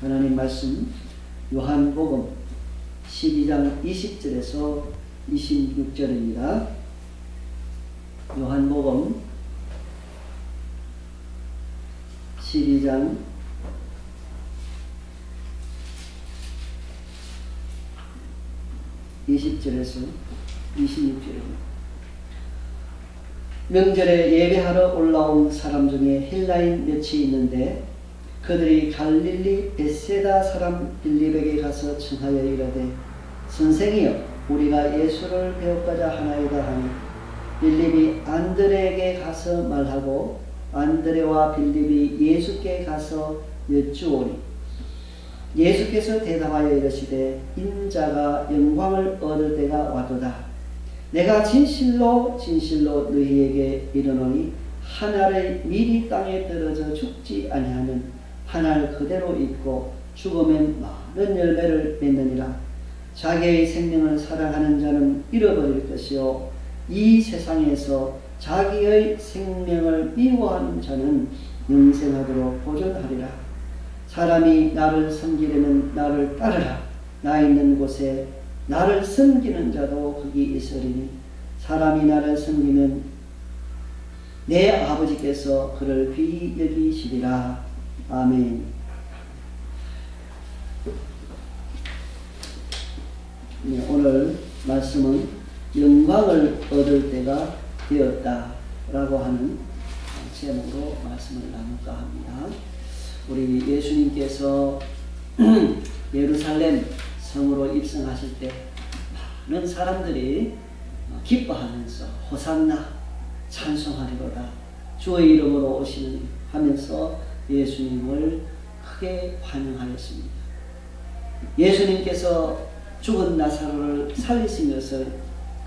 하나님 말씀 요한복음 12장 20절에서 26절입니다. 요한복음 12장 20절에서 26절입니다. 명절에 예배하러 올라온 사람 중에 헬라인 몇이 있는데 그들이 갈릴리 벳세다 사람 빌립에게 가서 청하여 이르되 선생이여 우리가 예수를 배우고자 하나이다 하니 빌립이 안드레에게 가서 말하고 안드레와 빌립이 예수께 가서 여쭈오니 예수께서 대답하여 이르시되 인자가 영광을 얻을 때가 왔도다. 내가 진실로 진실로 너희에게 이르노니 한 알이 미리 땅에 떨어져 죽지 아니하면 한 알 그대로 있고 죽으면 많은 열매를 맺느니라. 자기의 생명을 사랑하는 자는 잃어버릴 것이요 이 세상에서 자기의 생명을 미워하는 자는 영생하도록 보존하리라. 사람이 나를 섬기려면 나를 따르라. 나 있는 곳에 나를 섬기는 자도 거기 있으리니 사람이 나를 섬기면 내 아버지께서 그를 귀히 여기시리라. 아멘. 네, 오늘 말씀은 영광을 얻을 때가 되었다 라고 하는 제목으로 말씀을 나눌까 합니다. 우리 예수님께서 예루살렘 성으로 입성하실 때 많은 사람들이 기뻐하면서 호산나 찬송하리로다 주의 이름으로 오시는 하면서 예수님을 크게 환영하였습니다. 예수님께서 죽은 나사로를 살리신 것을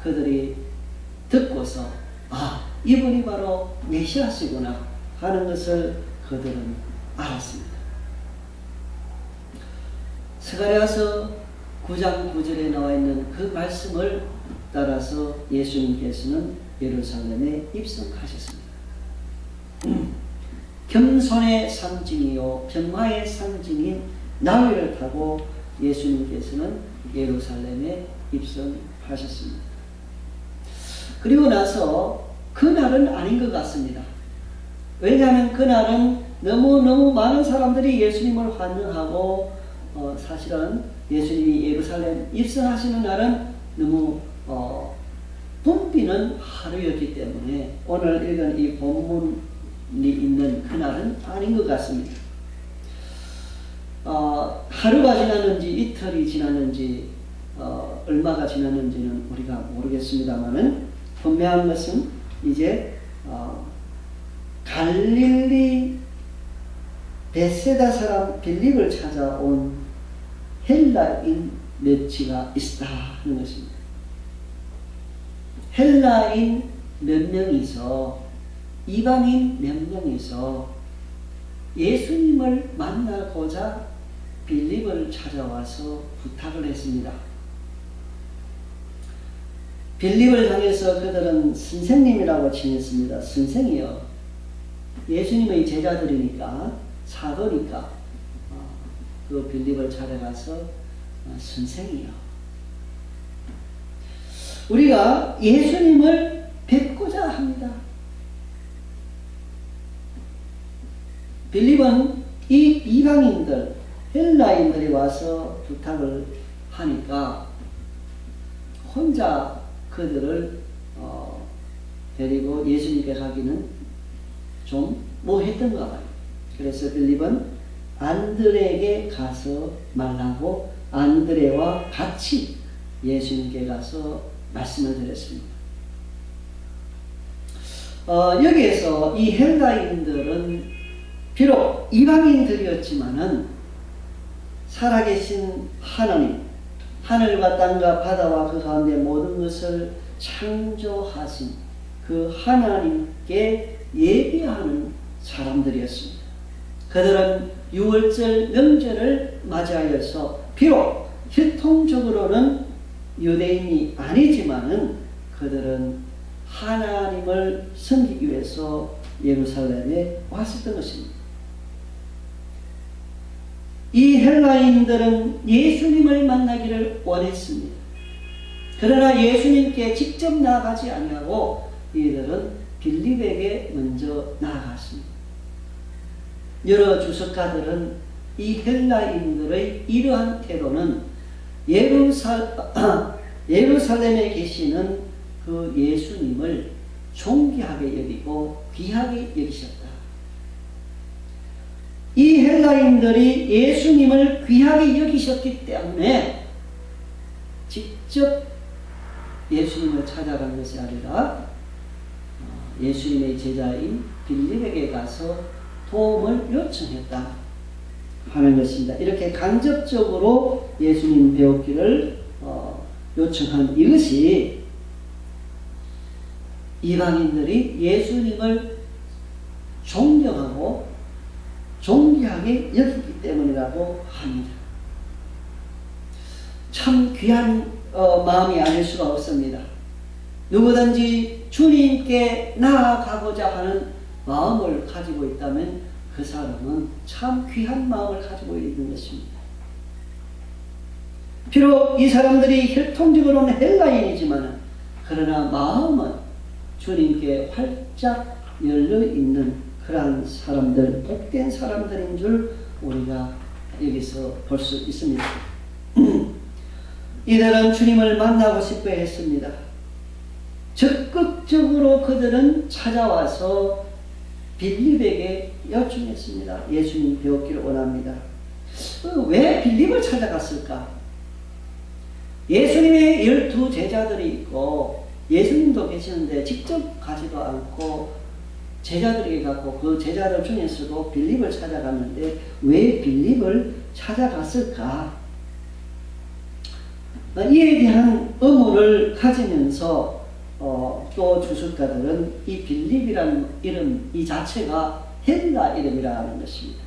그들이 듣고서 이분이 바로 메시아시구나 하는 것을 그들은 알았습니다. 스가랴서 9장 9절에 나와 있는 그 말씀을 따라서 예수님께서는 예루살렘에 입성하셨습니다. 겸손의 상징이요 평화의 상징인 나귀를 타고 예수님께서는 예루살렘에 입성하셨습니다. 그리고 나서 그날은 아닌 것 같습니다. 왜냐하면 그날은 너무너무 많은 사람들이 예수님을 환영하고 사실은 예수님이 예루살렘 입성하시는 날은 너무 붐비는 하루였기 때문에 오늘 읽은 이 본문이 있는 그날은 아닌 것 같습니다. 하루가 지났는지 이틀이 지났는지 얼마가 지났는지는 우리가 모르겠습니다만은 분명한 것은 이제 갈릴리 벳세다 사람 빌립을 찾아온 헬라인 몇이가 있다 하는 것입니다. 헬라인 몇 명이서 이방인 몇 명이서 예수님을 만나고자 빌립을 찾아와서 부탁을 했습니다. 빌립을 향해서 그들은 선생님이라고 칭했습니다. 선생이요. 예수님의 제자들이니까 사도니까 그 빌립을 찾아가서 선생이요. 우리가 예수님을 뵙고자 합니다. 빌립은 이 이방인들 헬라인들이 와서 부탁을 하니까 혼자 그들을 데리고 예수님께 가기는 좀 뭐했던가 봐요. 그래서 빌립은 안드레에게 가서 말하고 안드레와 같이 예수님께 가서 말씀을 드렸습니다. 여기에서 이 헬라인들은 비록 이방인들이었지만은 살아계신 하나님, 하늘과 땅과 바다와 그 가운데 모든 것을 창조하신 그 하나님께 예배하는 사람들이었습니다. 그들은 유월절 명절을 맞이하여서 비록 혈통적으로는 유대인이 아니지만은 그들은 하나님을 섬기기 위해서 예루살렘에 왔었던 것입니다. 이 헬라인들은 예수님을 만나기를 원했습니다. 그러나 예수님께 직접 나아가지 아니하고 이들은 빌립에게 먼저 나아갔습니다. 여러 주석가들은 이 헬라인들의 이러한 태도는 예루살렘에 계시는 그 예수님을 존귀하게 여기고 귀하게 여기셨다. 이 헬라인들이 예수님을 귀하게 여기셨기 때문에 직접 예수님을 찾아간 것이 아니라 예수님의 제자인 빌립에게 가서 도움을 요청했다 하는 것입니다. 이렇게 간접적으로 예수님 배우기를 요청한 이것이 이방인들이 예수님을 존경하고 존귀하게 여기기 때문이라고 합니다. 참 귀한 마음이 아닐 수가 없습니다. 누구든지 주님께 나아가고자 하는 마음을 가지고 있다면 그 사람은 참 귀한 마음을 가지고 있는 것입니다. 비록 이 사람들이 혈통적으로는 헬라인이지만 그러나 마음은 주님께 활짝 열려있는 그러한 사람들, 복된 사람들인 줄 우리가 여기서 볼 수 있습니다. 이들은 주님을 만나고 싶어 했습니다. 적극적으로 그들은 찾아와서 빌립에게 요청했습니다. 예수님 배우기를 원합니다. 왜 빌립을 찾아갔을까? 예수님의 12 제자들이 있고 예수님도 계시는데 직접 가지도 않고 제자들에게 갔고 그 제자들 중에서도 빌립을 찾아갔는데 왜 빌립을 찾아갔을까? 이에 대한 의문을 가지면서 또 주석가들은 이 빌립이라는 이름 이 자체가 헬라 이름이라는 것입니다.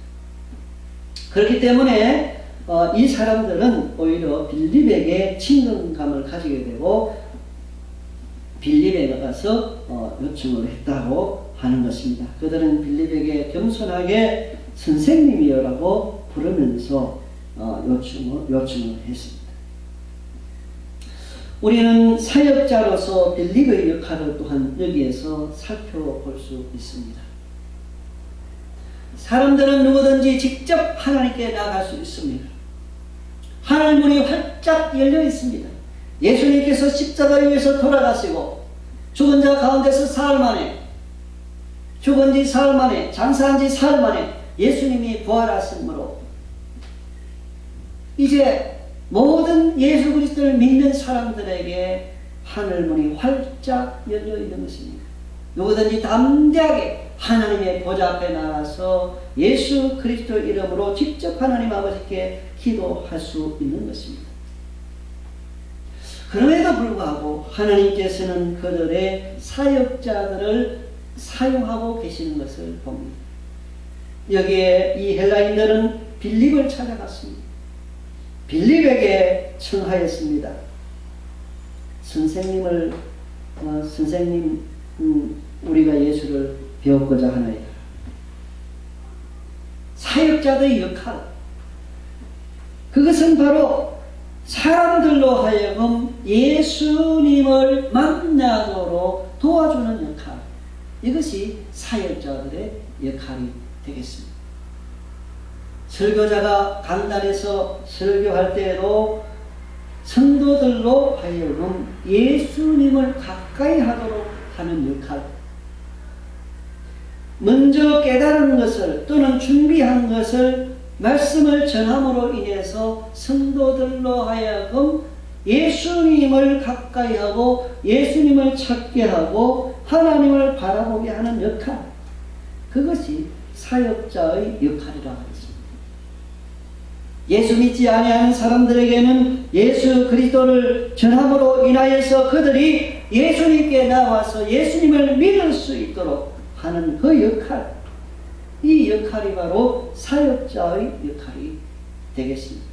그렇기 때문에 이 사람들은 오히려 빌립에게 친근감을 가지게 되고 빌립에 가서 요청을 했다고 하는 것입니다. 그들은 빌립에게 겸손하게 선생님이여라고 부르면서 요청을 했습니다. 우리는 사역자로서 빌립의 역할을 또한 여기에서 살펴볼 수 있습니다. 사람들은 누구든지 직접 하나님께 나아갈 수 있습니다. 하늘 문이 활짝 열려 있습니다. 예수님께서 십자가 위에서 돌아가시고 죽은 자 가운데서 사흘 만에 죽은 지 사흘 만에 장사한 지 사흘 만에 예수님이 부활하심으로 이제 모든 예수 그리스도를 믿는 사람들에게 하늘문이 활짝 열려 있는 것입니다. 누구든지 담대하게 하나님의 보좌 앞에 나가서 예수 그리스도 이름으로 직접 하나님 아버지께 기도할 수 있는 것입니다. 그럼에도 불구하고 하나님께서는 그들의 사역자들을 사용하고 계시는 것을 봅니다. 여기에 이 헬라인들은 빌립을 찾아갔습니다. 빌립에게 청하였습니다. 선생님, 우리가 예수를 배웠고자 하나이다. 사역자들의 역할, 그것은 바로 사람들로 하여금 예수님을 만나도록 도와주는 역할, 이것이 사역자들의 역할이 되겠습니다. 설교자가 강단에서 설교할 때에도 성도들로 하여금 예수님을 가까이 하도록 하는 역할, 먼저 깨달은 것을 또는 준비한 것을 말씀을 전함으로 인해서 성도들로 하여금 예수님을 가까이 하고 예수님을 찾게 하고 하나님을 바라보게 하는 역할, 그것이 사역자의 역할이라고 하겠습니다. 예수 믿지 아니하는 사람들에게는 예수 그리스도를 전함으로 인하여서 그들이 예수님께 나와서 예수님을 믿을 수 있도록 하는 그 역할, 이 역할이 바로 사역자의 역할이 되겠습니다.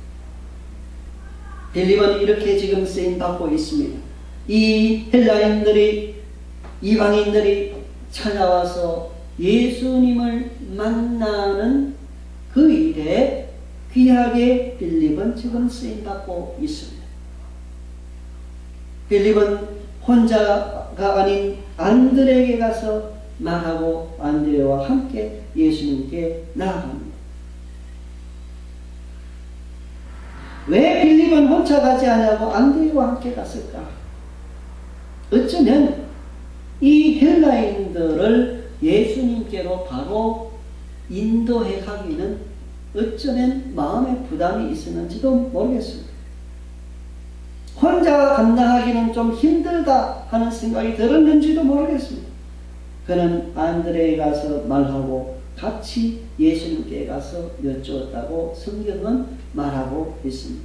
빌립은 이렇게 지금 쓰임받고 있습니다. 이 헬라인들이, 이방인들이 찾아와서 예수님을 만나는 그 일에 귀하게 빌립은 지금 쓰임받고 있습니다. 빌립은 혼자가 아닌 안드레에게 가서 말하고 안드레와 함께 예수님께 나아갑니다. 왜 빌립은 혼자 가지 않냐고 안드레와 함께 갔을까? 어쩌면 이 헬라인들을 예수님께로 바로 인도해 가기는 어쩌면 마음의 부담이 있었는지도 모르겠습니다. 혼자 감당하기는 좀 힘들다 하는 생각이 들었는지도 모르겠습니다. 그는 안드레에 가서 말하고 같이 예수님께 가서 여쭈었다고 성경은 말하고 있습니다.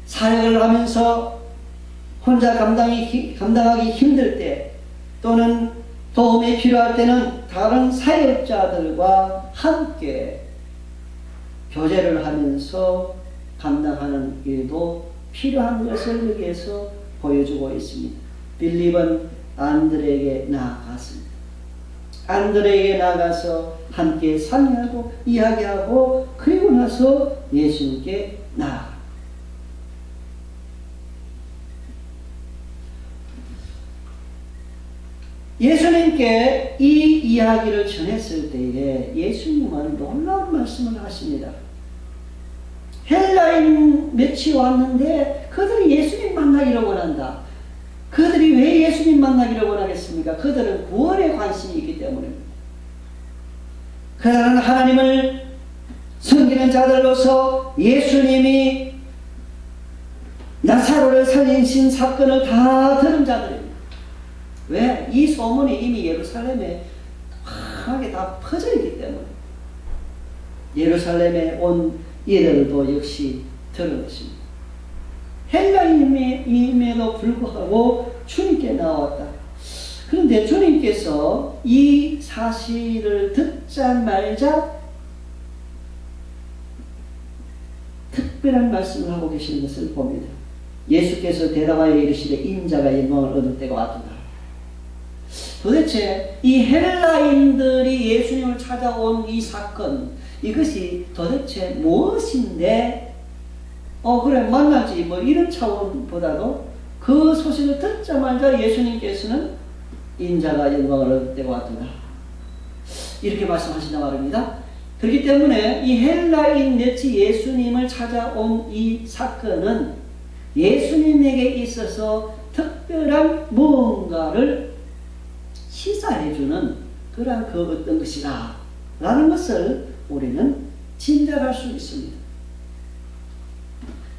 사역을 하면서 혼자 감당하기 힘들 때 또는 도움이 필요할 때는 다른 사역자들과 함께 교제를 하면서 감당하는 일도 필요한 것을 여기에서 보여주고 있습니다. 빌립은 안드레에게 나아갔습니다. 안드레에게 나가서 함께 상의하고 이야기하고 그리고 나서 예수님께 나아갑니다. 예수님께 이 이야기를 전했을 때에 예수님은 놀라운 말씀을 하십니다. 헬라인 몇이 왔는데 그들이 예수님 만나기를 원한다. 그들이 왜 예수님 만나기를 원하겠습니까? 그들은 구원에 관심이 있기 때문입니다. 그들은 하나님을 섬기는 자들로서 예수님이 나사로를 살리신 사건을 다 들은 자들입니다. 왜? 이 소문이 이미 예루살렘에 강하게 다 퍼져 있기 때문에 예루살렘에 온 이들도 역시 들은 것입니다. 헬라인임에도 불구하고 주님께 나왔다. 그런데 주님께서 이 사실을 듣자마자 특별한 말씀을 하고 계시는 것을 봅니다. 예수께서 대답하여 이르시되 인자가 영광을 얻을 때가 왔도다. 도대체 이 헬라인들이 예수님을 찾아온 이 사건, 이것이 도대체 무엇인데 그래 만나지 뭐 이런 차원보다도 그 소식을 듣자마자 예수님께서는 인자가 영광을 얻을 때가 왔도다 이렇게 말씀하신단 말입니다. 그렇기 때문에 이 헬라인 넷이 예수님을 찾아온 이 사건은 예수님에게 있어서 특별한 무언가를 시사해주는 그러한 그 어떤 것이다 라는 것을 우리는 짐작할 수 있습니다.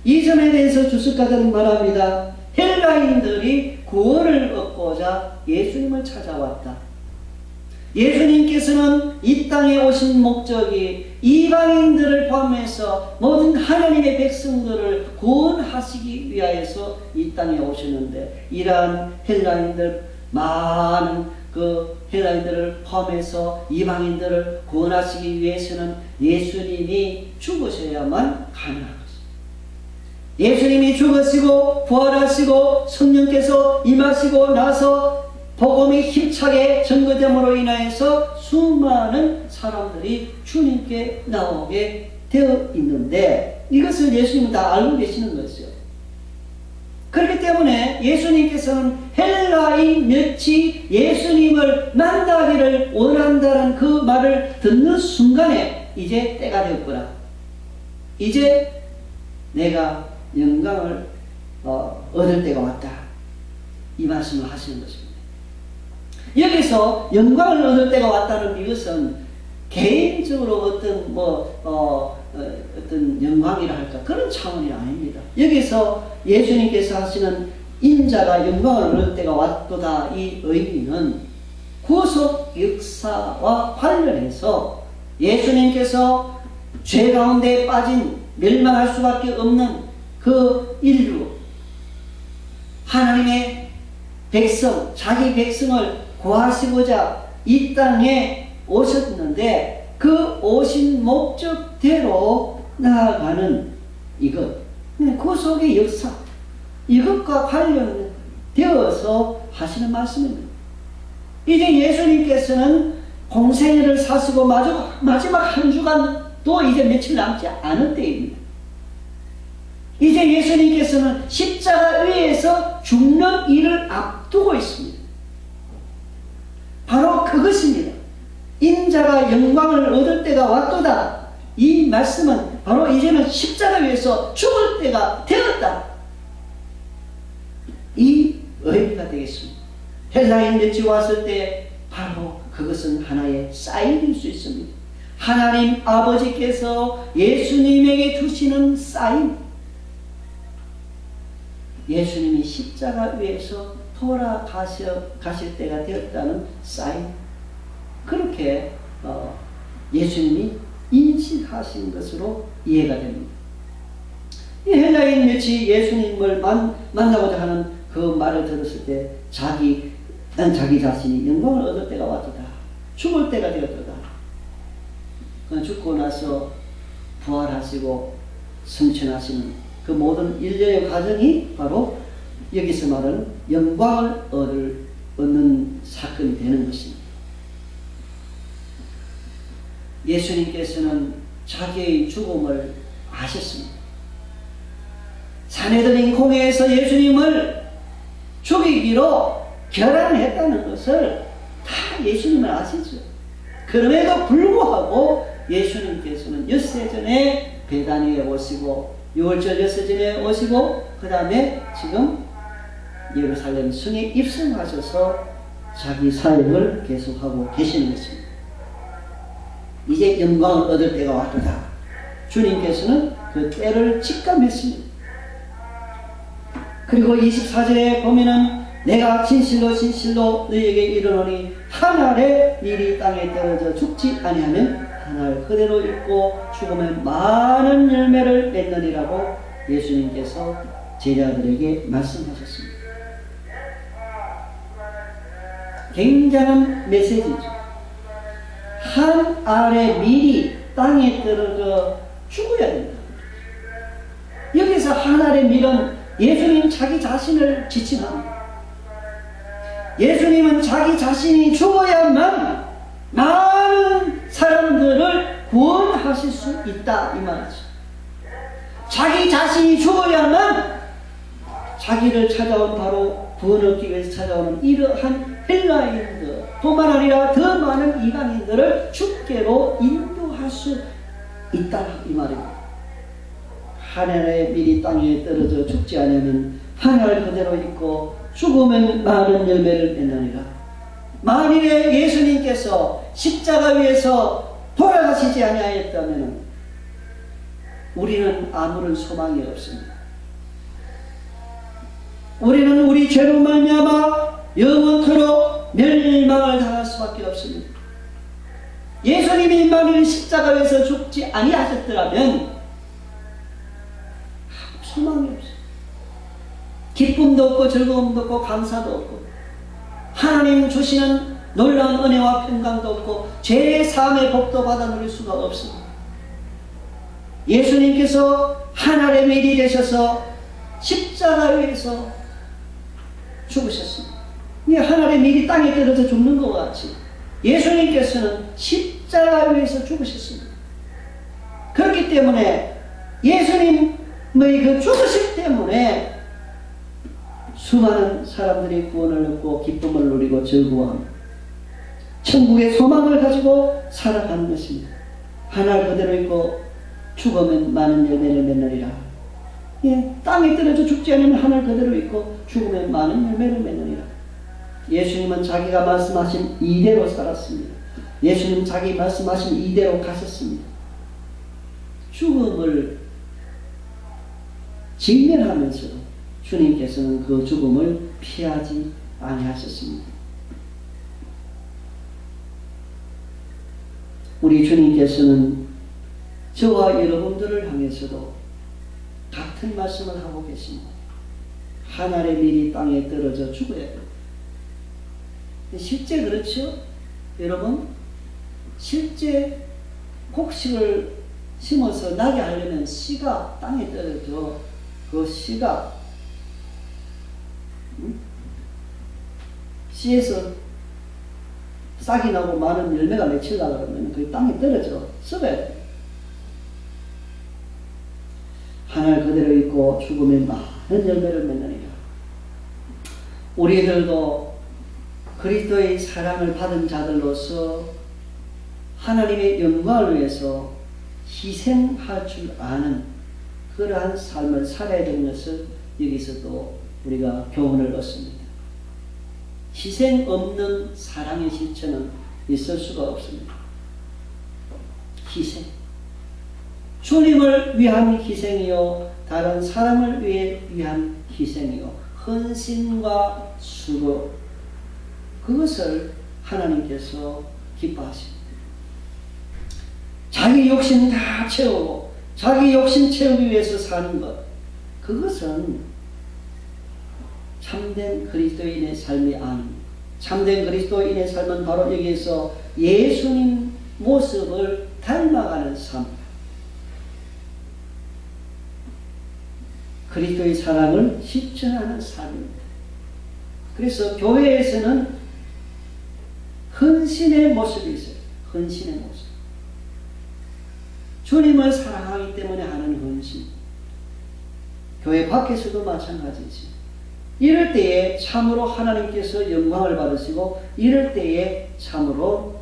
이 점에 대해서 주석가들은 말합니다. 헬라인들이 구원을 얻고자 예수님을 찾아왔다. 예수님께서는 이 땅에 오신 목적이 이방인들을 포함해서 모든 하나님의 백성들을 구원하시기 위하여서 이 땅에 오셨는데 이러한 헬라인들 많은 그 헬라인들을 포함해서 이방인들을 구원하시기 위해서는 예수님이 죽으셔야만 가능한 것입니다. 예수님이 죽으시고 부활하시고 성령께서 임하시고 나서 복음이 힘차게 전거됨으로 인하여서 수많은 사람들이 주님께 나오게 되어 있는데 이것을 예수님은 다 알고 계시는 것이죠. 그렇기 때문에 예수님께서는 헬라인 몇이 예수님을 만나기를 원한다는 그 말을 듣는 순간에 이제 때가 되었구나. 이제 내가 영광을 얻을 때가 왔다. 이 말씀을 하시는 것입니다. 여기서 영광을 얻을 때가 왔다는 이것은 개인적으로 어떤 어떤 영광이라 할까 그런 차원이 아닙니다. 여기서 예수님께서 하시는 인자가 영광을 얻을 때가 왔도다 이 의미는 구속 역사와 관련해서 예수님께서 죄 가운데 빠진 멸망할 수밖에 없는 그 인류 하나님의 백성 자기 백성을 구하시고자 이 땅에 오셨는데 그 오신 목적대로 나아가는 이것 구속의 역사 이것과 관련되어서 하시는 말씀입니다. 이제 예수님께서는 공생애를 사시고 마지막 한 주간 또 이제 며칠 남지 않은 때입니다. 이제 예수님께서는 십자가 위에서 죽는 일을 앞두고 있습니다. 바로 그것입니다. 인자가 영광을 얻을 때가 왔도다. 이 말씀은 바로 이제는 십자가 위에서 죽을 때가 되었다. 이 의미가 되겠습니다. 헬라인 멸치 왔을 때 바로 그것은 하나의 사인일 수 있습니다. 하나님 아버지께서 예수님에게 주시는 사인, 예수님이 십자가 위에서 돌아가실 때가 되었다는 사인, 그렇게 예수님이 인식하신 것으로 이해가 됩니다. 이 헬라인 멸치 예수님을 만나고자 하는 그 말을 들었을 때 자기 자신이 영광을 얻을 때가 왔도다. 죽을 때가 되었도다. 죽고 나서 부활하시고 승천하시는 그 모든 인류의 과정이 바로 여기서 말하는 영광을 얻는 사건이 되는 것입니다. 예수님께서는 자기의 죽음을 아셨습니다. 사내들인 공회에서 예수님을 죽이기로 결단했다는 것을 다 예수님은 아시죠. 그럼에도 불구하고 예수님께서는 엿새 전에 베다니에 오시고 유월절 엿새 전에 오시고 그 다음에 지금 예루살렘 성에 입성하셔서 자기 사역을 계속하고 계시는 것입니다. 이제 영광을 얻을 때가 왔도다. 주님께서는 그 때를 직감했습니다. 그리고 24절에 보면은 내가 진실로 진실로 너희에게 이르노니 한 알의 밀이 땅에 떨어져 죽지 아니하면 한 알 그대로 있고 죽으면 많은 열매를 맺느니라고 예수님께서 제자들에게 말씀하셨습니다. 굉장한 메시지죠. 한 알의 밀이 땅에 떨어져 죽어야 된다. 여기서 한 알의 밀은 예수님 자기 자신을 지칭합니다. 예수님은 자기 자신이 죽어야만 많은 사람들을 구원하실 수 있다 이 말이죠. 자기 자신이 죽어야만 자기를 찾아온 바로 구원 얻기 위해서 찾아오는 이러한 헬라인들 뿐만 아니라 더 많은 이방인들을 주께로 인도할 수 있다 이 말입니다. 한 알의 밀이 땅에 떨어져 죽지 않으면 한 알 그대로 있고 죽으면 많은 열매를 맺느니라. 만일에 예수님께서 십자가 위에서 돌아가시지 아니하였다면 우리는 아무런 소망이 없습니다. 우리는 우리 죄로 말미암아 영원토록 멸망을 당할 수밖에 없습니다. 예수님이 만일 십자가 위에서 죽지 아니하셨더라면 소망이 없어요. 기쁨도 없고 즐거움도 없고 감사도 없고 하나님 주시는 놀라운 은혜와 평강도 없고 죄의 사함의 복도 받아 누릴 수가 없습니다. 예수님께서 하늘의 밀이 되셔서 십자가 위에서 죽으셨습니다. 이 하늘의 밀이 땅에 떨어져 죽는 것과 같이 예수님께서는 십자가 위에서 죽으셨습니다. 그렇기 때문에 예수님의 그 죽으심 때문에 수많은 사람들이 구원을 얻고 기쁨을 누리고 즐거워하며 천국의 소망을 가지고 살아가는 것입니다. 하늘 그대로 있고 죽으면 많은 열매를 맺느니라. 예, 땅에 떨어져 죽지 않으면 하늘 그대로 있고 죽으면 많은 열매를 맺느니라. 예수님은 자기가 말씀하신 이대로 살았습니다. 예수님 자기 말씀하신 이대로 가셨습니다. 죽음을 직면하면서도 주님께서는 그 죽음을 피하지 아니하셨습니다. 우리 주님께서는 저와 여러분들을 향해서도 같은 말씀을 하고 계십니다. 하늘의 밀이 땅에 떨어져 죽어야 됩니다. 실제 그렇죠? 여러분, 실제 곡식을 심어서 나게 하려면 씨가 땅에 떨어져 그 씨가 씨에서 싹이 나고 많은 열매가 맺히려고 그러면 그 땅에 떨어져 썩어야 돼요. 하늘 그대로 있고 죽음의 많은 열매를 맺느니라. 우리들도 그리스도의 사랑을 받은 자들로서 하나님의 영광을 위해서 희생할 줄 아는 그러한 삶을 살아야 되는 것을 여기서도 우리가 교훈을 얻습니다. 희생 없는 사랑의 실천은 있을 수가 없습니다. 희생. 주님을 위한 희생이요, 다른 사람을 위한 희생이요, 헌신과 수고, 그것을 하나님께서 기뻐하십니다. 자기 욕심 다 채우고 자기 욕심 채우기 위해서 사는 것, 그것은 참된 그리스도인의 삶이 아닙니다. 참된 그리스도인의 삶은 바로 여기에서 예수님 모습을 닮아가는 삶, 그리스도의 사랑을 실천하는 삶입니다. 그래서 교회에서는 헌신의 모습이 있어요. 헌신의 모습. 주님을 사랑하기 때문에 하는 헌신. 교회 밖에서도 마찬가지지. 이럴 때에 참으로 하나님께서 영광을 받으시고, 이럴 때에 참으로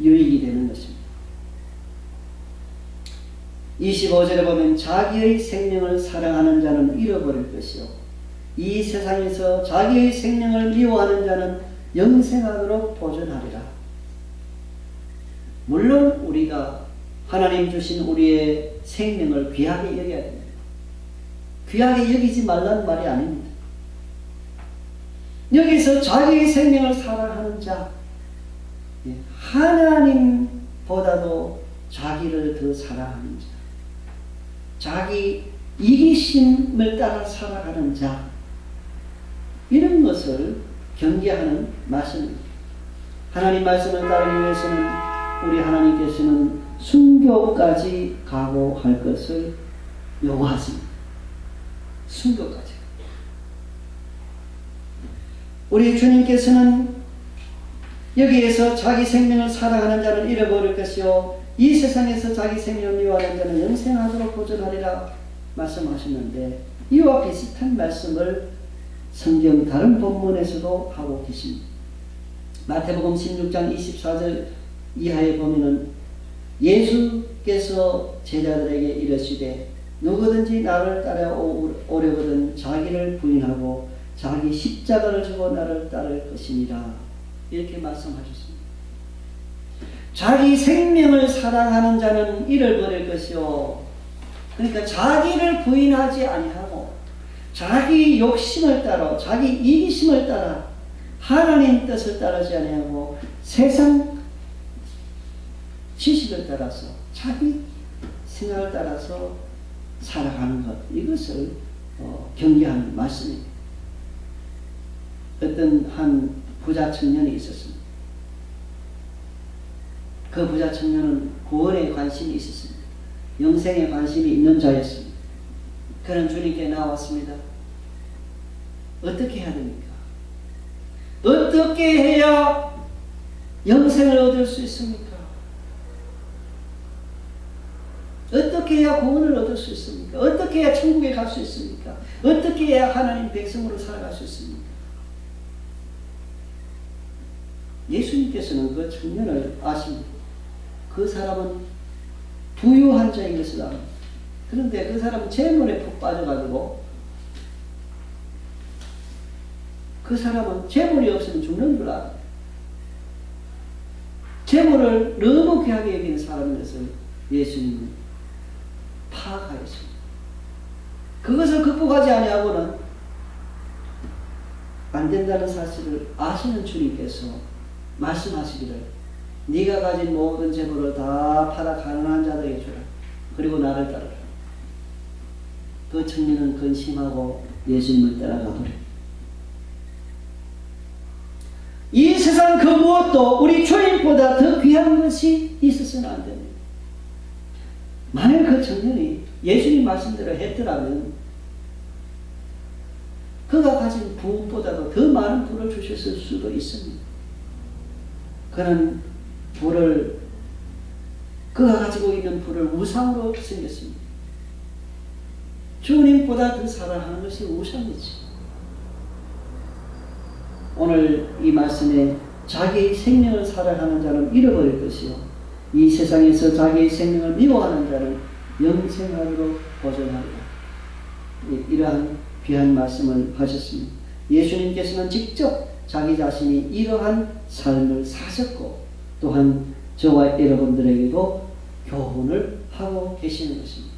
유익이 되는 것입니다. 25절에 보면 자기의 생명을 사랑하는 자는 잃어버릴 것이요, 이 세상에서 자기의 생명을 미워하는 자는 영생하도록 보존하리라. 물론 우리가 하나님 주신 우리의 생명을 귀하게 여겨야 됩니다. 귀하게 여기지 말라는 말이 아닙니다. 여기서 자기의 생명을 사랑하는 자, 하나님보다도 자기를 더 사랑하는 자, 자기 이기심을 따라 살아가는 자, 이런 것을 경계하는 말씀입니다. 하나님 말씀을 따르기 위해서는 우리 하나님께서는 순교까지 각오할 것을 요구하십니다. 순교까지. 우리 주님께서는 여기에서 자기 생명을 사랑하는 자는 잃어버릴 것이요, 이 세상에서 자기 생명을 미워하는 자는 영생하도록 보존하리라 말씀하셨는데, 이와 비슷한 말씀을 성경 다른 본문에서도 하고 계십니다. 마태복음 16장 24절 이하에 보면은 예수께서 제자들에게 이르시되 누구든지 나를 따라오려거든 자기를 부인하고 자기 십자가를 지고 나를 따를 것이니라, 이렇게 말씀하셨습니다. 자기 생명을 사랑하는 자는 잃어버릴 것이요, 그러니까 자기를 부인하지 아니하고 자기 욕심을 따라, 자기 이기심을 따라, 하나님 뜻을 따르지 아니하고 세상 지식을 따라서, 자기 생각을 따라서 살아가는 것, 이것을 경계하는 말씀입니다. 어떤 한 부자 청년이 있었습니다. 그 부자 청년은 구원에 관심이 있었습니다. 영생에 관심이 있는 자였습니다. 그는 주님께 나왔습니다. 어떻게 해야 됩니까? 어떻게 해야 영생을 얻을 수 있습니까? 어떻게 해야 구원을 얻을 수 있습니까? 어떻게 해야 천국에 갈 수 있습니까? 어떻게 해야 하나님 백성으로 살아갈 수 있습니까? 예수님께서는 그 청년을 아십니다. 그 사람은 부유한 자인 것을 압니다. 그런데 그 사람은 재물에 푹 빠져가지고, 그 사람은 재물이 없으면 죽는 줄 압니다. 재물을 너무 귀하게 여기는 사람인 것을 예수님은 파악하였습니다. 그것을 극복하지 아니하고는 안 된다는 사실을 아시는 주님께서 말씀하시기를 네가 가진 모든 재물을 다 팔아 가난한 자들에게 주라. 그리고 나를 따르라. 그 청년은 근심하고 예수님을 따라가버려. 이 세상 그 무엇도 우리 주님보다 더 귀한 것이 있어서는 안 됩니다. 만약 그 청년이 예수님 말씀대로 했더라면 그가 가진 부보다도 더 많은 부를 주셨을 수도 있습니다. 그는 부를 그가 가지고 있는 불을 우상으로 생겼습니다. 주님보다 더 사랑하는 것이 우상이지. 오늘 이 말씀에 자기의 생명을 사랑하는 자는 잃어버릴 것이요 이 세상에서 자기의 생명을 미워하는 자는 영생하리로 보존하리라. 이러한 귀한 말씀을 하셨습니다. 예수님께서는 직접 자기 자신이 이러한 삶을 사셨고 또한 저와 여러분들에게도 교훈을 하고 계시는 것입니다.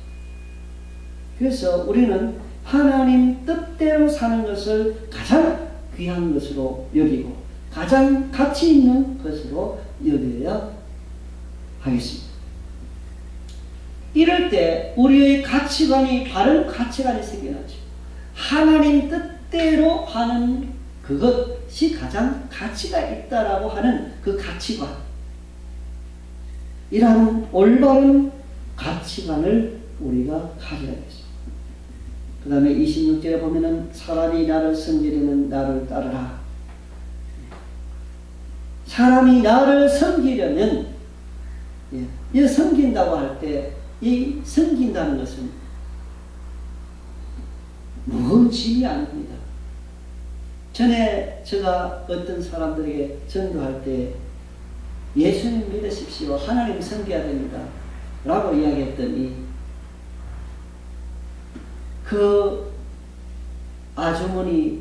그래서 우리는 하나님 뜻대로 사는 것을 가장 귀한 것으로 여기고 가장 가치 있는 것으로 여겨야 하겠습니다. 이럴 때 우리의 가치관이 바른 가치관이 생겨나죠. 하나님 뜻대로 하는 그것이 가장 가치가 있다라고 하는 그 가치관, 이러한 올바른 가치관을 우리가 가져야겠습니다. 그 다음에 26절에 보면은 사람이 나를 섬기려면 나를 따르라. 사람이 나를 섬기려면, 이 섬긴다고 할 때 이 섬긴다는 것은 무거운 짐이 아닙니다. 전에 제가 어떤 사람들에게 전도할 때 예수님 믿으십시오. 하나님 섬겨야 됩니다. 라고 이야기했더니 그 아주머니들은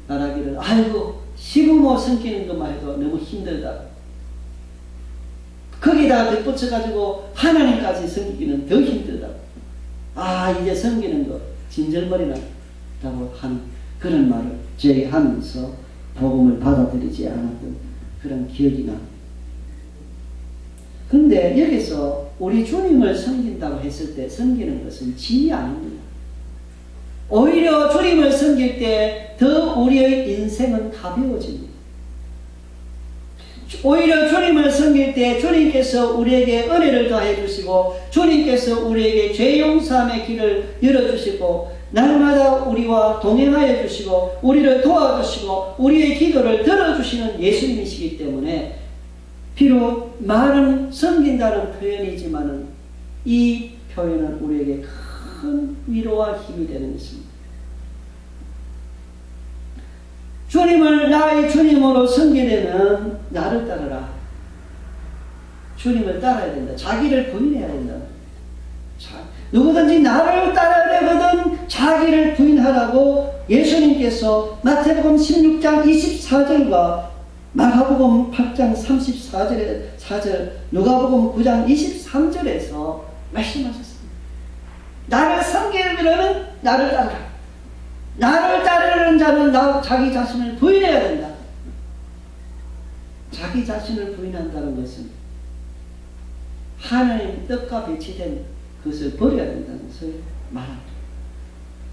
말하기를 아이고 시부모 섬기는 것만 해도 너무 힘들다. 거기다 덧붙여가지고 하나님까지 섬기기는 더 힘들다. 아 이제 섬기는 거 진절머리 난다고 하는 그런 말을 제기하면서 복음을 받아들이지 않았던 그런 기억이 나. 근데 여기서 우리 주님을 섬긴다고 했을 때 섬기는 것은 짐이 아닙니다. 오히려 주님을 섬길 때 더 우리의 인생은 가벼워집니다. 오히려 주님을 섬길 때 주님께서 우리에게 은혜를 더해 주시고 주님께서 우리에게 죄 용서함의 길을 열어주시고 날마다 우리와 동행하여 주시고 우리를 도와주시고 우리의 기도를 들어주시는 예수님이시기 때문에 비록 말은 섬긴다는 표현이지만 이 표현은 우리에게 큰 위로와 힘이 되는 것입니다. 주님을 나의 주님으로 섬기려면 나를 따르라. 주님을 따라야 된다. 자기를 부인해야 된다. 누구든지 나를 따르려거든 자기를 부인하라고 예수님께서 마태복음 16장 24절과 마가복음 8장 34절, 누가복음 9장 23절에서 말씀하셨습니다. 나를 섬기려면 나를 따르라. 나를 따르는 자는 자기 자신을 부인해야 된다. 자기 자신을 부인한다는 것은 하나님 뜻과 배치된 그것을 버려야 된다는 것을 말합니다.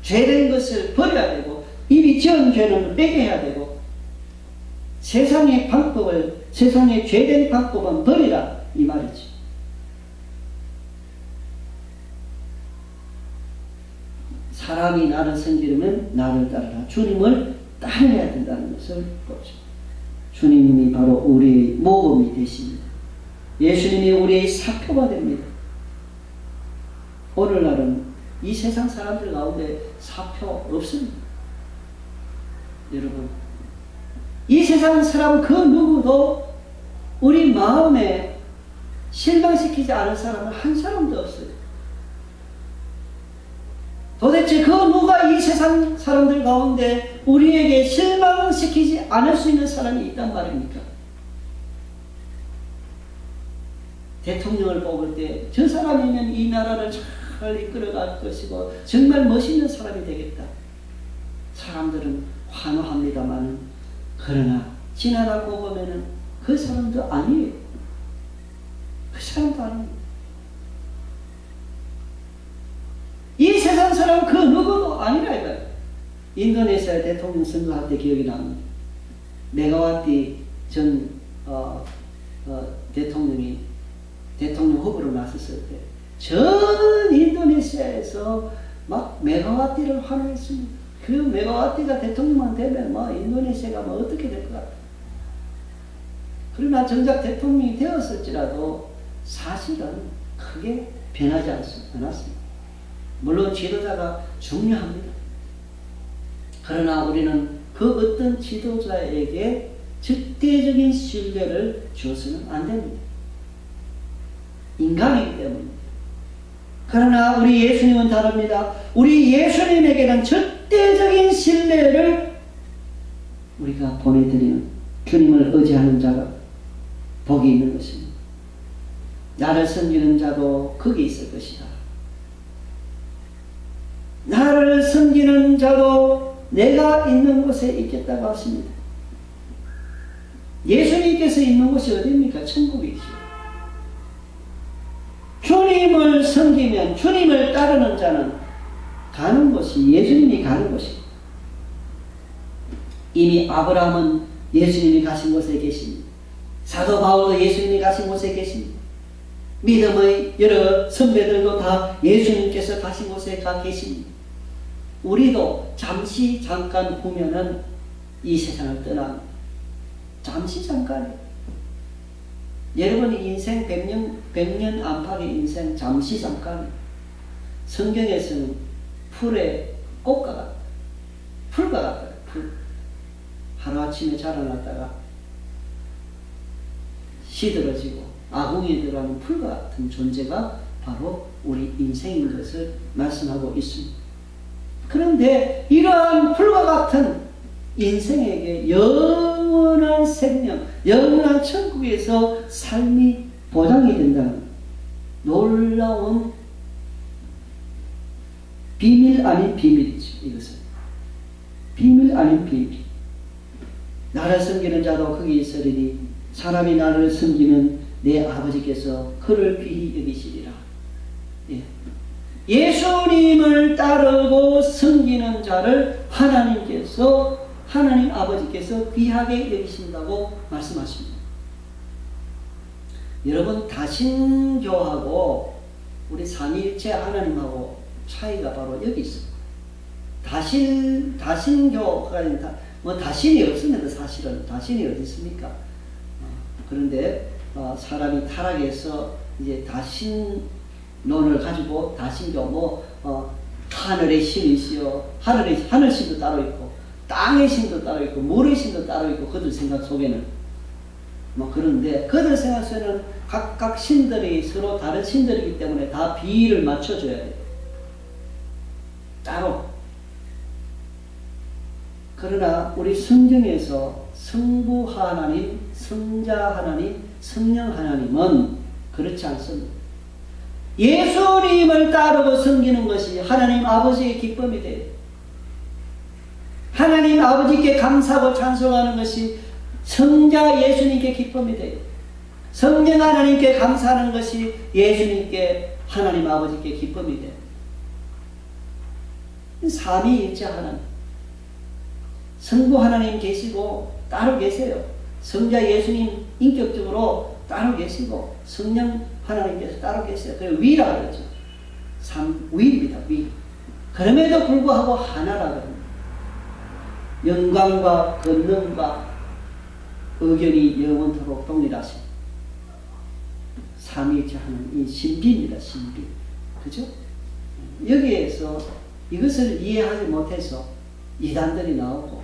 죄된 것을 버려야 되고 이미 지은 죄는 빼게 해야 되고 세상의 방법을, 세상의 죄된 방법은 버리라 이 말이지. 사람이 나를 섬기려면 나를 따르라. 주님을 따라야 된다는 것을 보죠. 주님이 바로 우리의 모범이 되십니다. 예수님이 우리의 사표가 됩니다. 오늘날은 이 세상 사람들 가운데 사표 없습니다. 여러분, 이 세상 사람 그 누구도 우리 마음에 실망시키지 않은 사람은 한 사람도 없어요. 도대체 그 누가 이 세상 사람들 가운데 우리에게 실망시키지 않을 수 있는 사람이 있단 말입니까? 대통령을 뽑을 때 저 사람이면 이 나라를 잘 이끌어갈 것이고 정말 멋있는 사람이 되겠다. 사람들은 환호합니다만 그러나 지나가고 보면은 그 사람도 아니에요. 그 사람도 아닙니다. 이 세상 사람 그 누구도 아니라 이거예요. 인도네시아 대통령 선거할 때 기억이 납니다. 메가와티 전 대통령이 대통령 후보로 나섰을 때 전 인도네시아에서 막 메가와티를 환호했습니다. 그 메가와티가 대통령만 되면 뭐 인도네시아가 뭐 어떻게 될 것 같아요. 그러나 정작 대통령이 되었을지라도 사실은 크게 변하지 않았습니다. 물론 지도자가 중요합니다. 그러나 우리는 그 어떤 지도자에게 절대적인 신뢰를 줘서는 안 됩니다. 인간이기 때문입니다. 그러나 우리 예수님은 다릅니다. 우리 예수님에게는 절대적인 신뢰를 우리가 보내드리는 주님을 의지하는 자가 복이 있는 것입니다. 나를 섬기는 자도 거기 있을 것이다. 나를 섬기는 자도 내가 있는 곳에 있겠다고 하십니다. 예수님께서 있는 곳이 어디입니까? 천국이죠. 주님을 섬기면 주님을 따르는 자는 가는 곳이 예수님이 가는 곳입니다. 이미 아브라함은 예수님이 가신 곳에 계십니다. 사도 바울도 예수님이 가신 곳에 계십니다. 믿음의 여러 선배들도 다 예수님께서 가신 곳에 가 계십니다. 우리도 잠시 잠깐 보면은 이 세상을 떠납니다. 잠시 잠깐이에요. 여러분의 인생 100년 안팎의 인생 잠시 잠깐이에요. 성경에서는 풀의 꽃과 같다. 풀과 같다. 풀. 하루아침에 자라났다가 시들어지고 아궁이에 들어가는 풀과 같은 존재가 바로 우리 인생인 것을 말씀하고 있습니다. 그런데 이러한 풀과 같은 인생에게 영원한 생명, 영원한 천국에서 삶이 보장이 된다는 놀라운 비밀 아닌 비밀이죠. 이것은 비밀 아닌 비밀. 나를 섬기는 자도 거기 있으리니 사람이 나를 섬기면 내 아버지께서 그를 귀히 여기시리라. 예. 예수님을 따르고 섬기는 자를 하나님 아버지께서 귀하게 여기신다고 말씀하십니다. 여러분, 다신교하고 우리 삼위일체 하나님하고 차이가 바로 여기 있습니다. 다신교가 뭐 다신이 없습니다. 사실은 다신이 어디 있습니까? 그런데 사람이 타락해서 이제 다신론을 가지고 다신교 하늘의 신이시여, 하늘 신도 따로 있고 땅의 신도 따로 있고 물의 신도 따로 있고 그들 생각 속에는 그런데 그들 생각 속에는 각각 신들이 서로 다른 신들이기 때문에 다 비율을 맞춰줘야 돼요. 따로. 그러나 우리 성경에서 성부 하나님, 성자 하나님, 성령 하나님은 그렇지 않습니다. 예수님을 따르고 섬기는 것이 하나님 아버지의 기쁨이 돼요. 하나님 아버지께 감사하고 찬송하는 것이 성자 예수님께 기쁨이 돼요. 성령 하나님께 감사하는 것이 예수님께 하나님 아버지께 기쁨이 돼요. 삼위일체 하나님. 성부 하나님 계시고 따로 계세요. 성자 예수님 인격적으로 따로 계시고 성령 하나님께서 따로 계세요. 그래서 위라 그러죠. 위입니다. 위. 그럼에도 불구하고 하나라 그럽니다. 영광과 권능과 의견이 영원토록 동일하신 삼위일체 하나님, 이 신비입니다. 신비. 그죠? 여기에서 이것을 이해하지 못해서 이단들이 나오고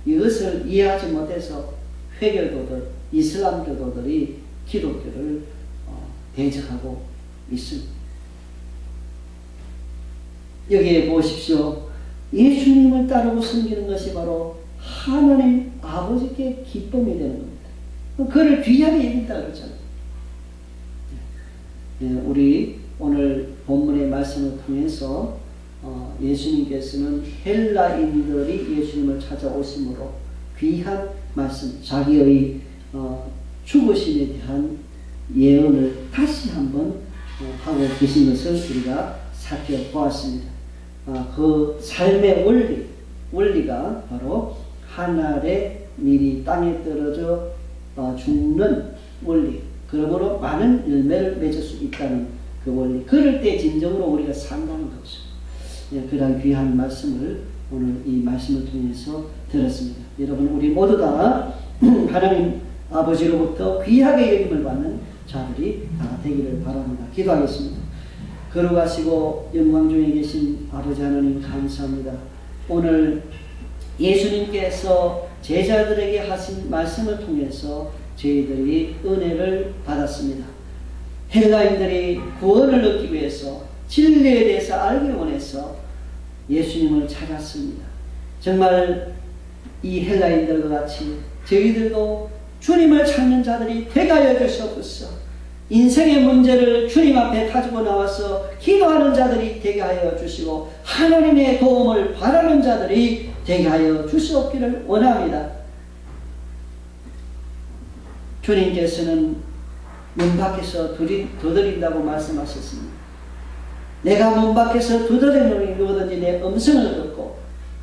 이것을 이해하지 못해서 회교도들, 이슬람교도들이 기독교를 대적하고 있습니다. 여기에 보십시오. 예수님을 따르고 섬기는 것이 바로 하나님 아버지께 기쁨이 되는 겁니다. 그를 귀하게 여긴다 그러잖아요. 우리 오늘 본문의 말씀을 통해서 예수님께서는 헬라인들이 예수님을 찾아오심으로 귀한 말씀, 자기의 죽으심에 대한 예언을 다시 한번 하고 계신 것을 우리가 살펴보았습니다. 그 삶의 원리가 바로 하늘의 밀이 땅에 떨어져 죽는 원리, 그러므로 많은 열매를 맺을 수 있다는 그 원리, 그럴 때 진정으로 우리가 산다는 것이죠. 그런 귀한 말씀을 오늘 이 말씀을 통해서 들었습니다. 여러분, 우리 모두 다 하나님 아버지로부터 귀하게 여김을 받는 자들이 다 되기를 바랍니다. 기도하겠습니다. 걸어가시고 영광 중에 계신 아버지 하나님 감사합니다. 오늘 예수님께서 제자들에게 하신 말씀을 통해서 저희들이 은혜를 받았습니다. 헬라인들이 구원을 얻기 위해서 진리에 대해서 알기 원해서 예수님을 찾았습니다. 정말 이 헬라인들과 같이 저희들도 주님을 찾는 자들이 되게 하여 주시옵소서. 인생의 문제를 주님 앞에 가지고 나와서 기도하는 자들이 되게 하여 주시고 하나님의 도움을 바라는 자들이 되게 하여 주시옵기를 원합니다. 주님께서는 문 밖에서 두드린다고 말씀하셨습니다. 내가 문 밖에서 두드리는 누구든지 내 음성을 듣고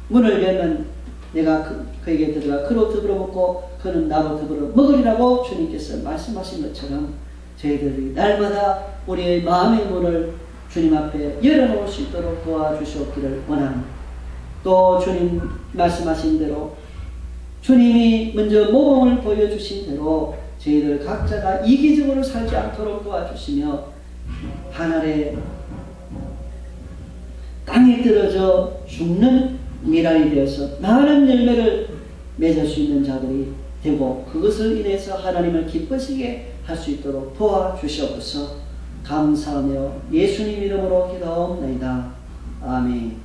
문을 열면 내가 그에게 들어가 그로 더불어 먹고 그는 나로 더불어 먹으리라고 주님께서 말씀하신 것처럼 저희들이 날마다 우리의 마음의 문을 주님 앞에 열어놓을 수 있도록 도와주시옵기를 원합니다. 또 주님 말씀하신 대로 주님이 먼저 모범을 보여주신 대로 저희들 각자가 이기적으로 살지 않도록 도와주시며 하늘에 땅에 떨어져 죽는 미랄이 되어서 많은 열매를 맺을 수 있는 자들이 되고 그것을 인해서 하나님을 기쁘시게 할 수 있도록 도와주시옵소서. 감사하며 예수님 이름으로 기도하옵나이다. 아멘.